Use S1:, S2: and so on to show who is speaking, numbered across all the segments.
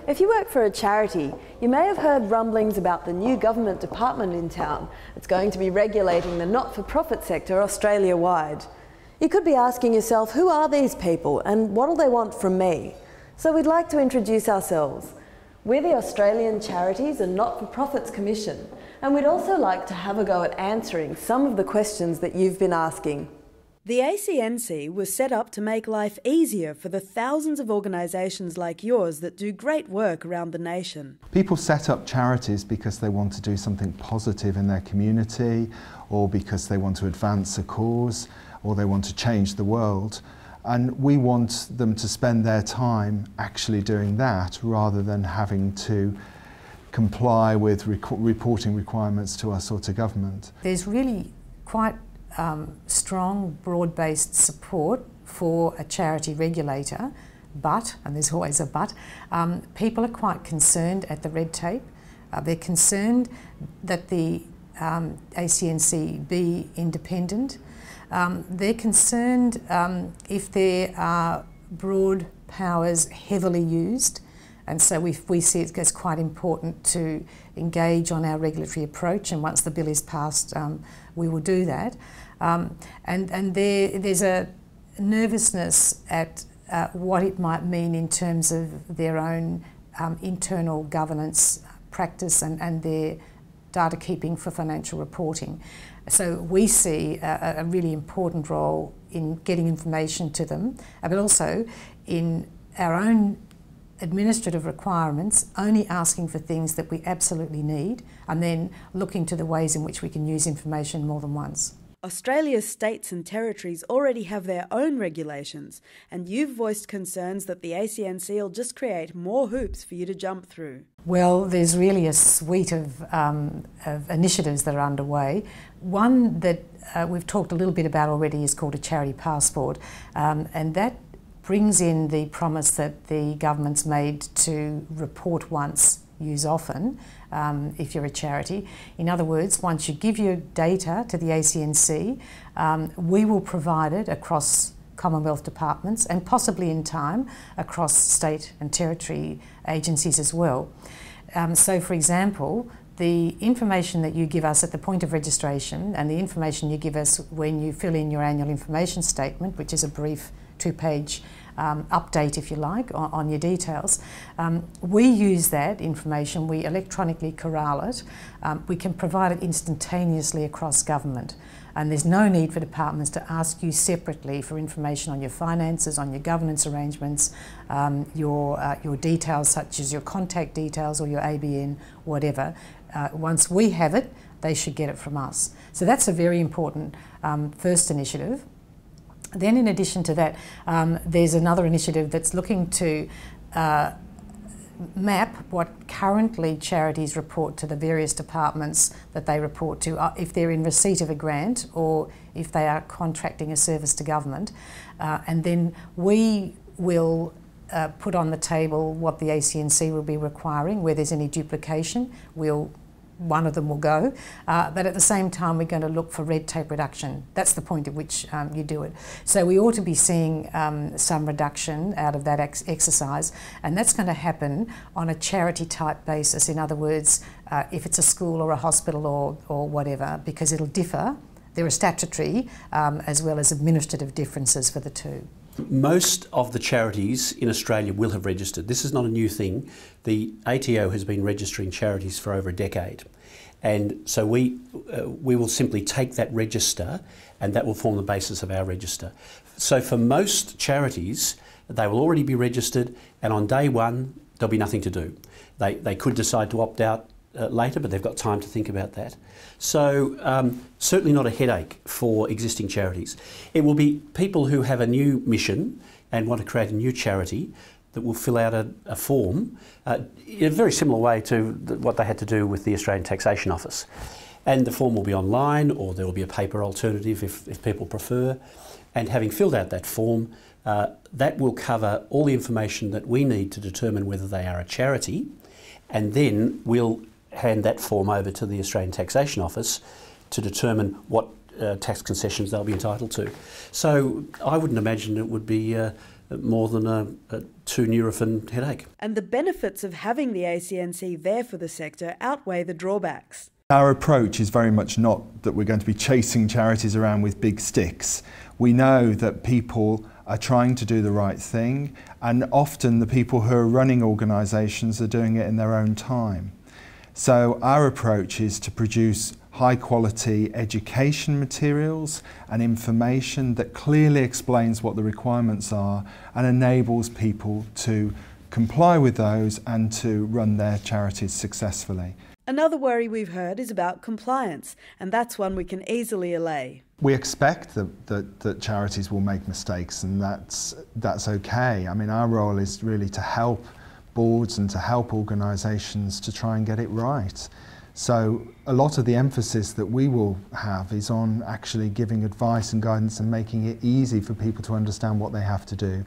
S1: If you work for a charity, you may have heard rumblings about the new government department in town. It's going to be regulating the not-for-profit sector Australia-wide. You could be asking yourself, who are these people and what do they want from me? So we'd like to introduce ourselves. We're the Australian Charities and Not-for-Profits Commission, and we'd also like to have a go at answering some of the questions that you've been asking.
S2: The ACNC was set up to make life easier for the thousands of organisations like yours that do great work around the nation.
S3: People set up charities because they want to do something positive in their community, or because they want to advance a cause, or they want to change the world. And we want them to spend their time actually doing that rather than having to comply with reporting requirements to us or to government.
S4: There's really quite strong, broad-based support for a charity regulator, but, and there's always a but, people are quite concerned at the red tape. They're concerned that the ACNC be independent. They're concerned if there are broad powers heavily used, and so we see it as quite important to engage on our regulatory approach, and once the bill is passed we will do that. And there's a nervousness at what it might mean in terms of their own internal governance practice and their data keeping for financial reporting. So we see a really important role in getting information to them, but also in our own administrative requirements, only asking for things that we absolutely need, and then looking to the ways in which we can use information more than once.
S2: Australia's states and territories already have their own regulations, and you've voiced concerns that the ACNC will just create more hoops for you to jump through.
S4: Well, there's really a suite of initiatives that are underway. One that we've talked a little bit about already is called a Charity Passport, and that brings in the promise that the government's made to report once, use often, if you're a charity. In other words, once you give your data to the ACNC, we will provide it across Commonwealth departments and possibly in time across state and territory agencies as well. So for example, the information that you give us at the point of registration and the information you give us when you fill in your annual information statement, which is a brief 2-page update, if you like, on your details. We use that information, we electronically corral it, we can provide it instantaneously across government, and there's no need for departments to ask you separately for information on your finances, on your governance arrangements, your details such as your contact details or your ABN, whatever. Once we have it, they should get it from us. So that's a very important first initiative. Then in addition to that, there's another initiative that's looking to map what currently charities report to the various departments that they report to, if they're in receipt of a grant or if they are contracting a service to government. And then we will put on the table what the ACNC will be requiring, where there's any duplication, one of them will go, but at the same time we're going to look for red tape reduction. That's the point at which you do it. So we ought to be seeing some reduction out of that exercise, and that's going to happen on a charity type basis. In other words, if it's a school or a hospital or whatever, because it'll differ. There are statutory as well as administrative differences for the two.
S5: Most of the charities in Australia will have registered. This is not a new thing. The ATO has been registering charities for over a decade. And so we will simply take that register and that will form the basis of our register. So for most charities, they will already be registered, and on day one, there'll be nothing to do. They could decide to opt out later, but they've got time to think about that. So certainly not a headache for existing charities. It will be people who have a new mission and want to create a new charity that will fill out a form in a very similar way to what they had to do with the Australian Taxation Office. And the form will be online, or there will be a paper alternative if people prefer. And having filled out that form, that will cover all the information that we need to determine whether they are a charity, and then we'll hand that form over to the Australian Taxation Office to determine what tax concessions they'll be entitled to. So I wouldn't imagine it would be more than a 2 Nurofen headache.
S2: And the benefits of having the ACNC there for the sector outweigh the drawbacks.
S3: Our approach is very much not that we're going to be chasing charities around with big sticks. We know that people are trying to do the right thing, and often the people who are running organisations are doing it in their own time. So our approach is to produce high quality education materials and information that clearly explains what the requirements are and enables people to comply with those and to run their charities successfully.
S2: Another worry we've heard is about compliance, and that's one we can easily allay.
S3: We expect that charities will make mistakes, and that's okay. I mean, our role is really to help boards and to help organisations to try and get it right. So a lot of the emphasis that we will have is on actually giving advice and guidance and making it easy for people to understand what they have to do.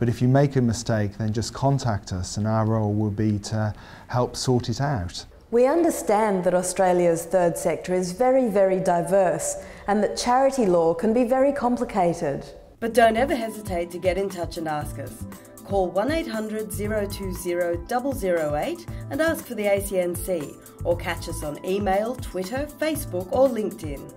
S3: But if you make a mistake, then just contact us, and our role will be to help sort it out.
S1: We understand that Australia's third sector is very, very diverse and that charity law can be very complicated.
S2: But don't ever hesitate to get in touch and ask us. Call 1800 020 008 and ask for the ACNC, or catch us on email, Twitter, Facebook or LinkedIn.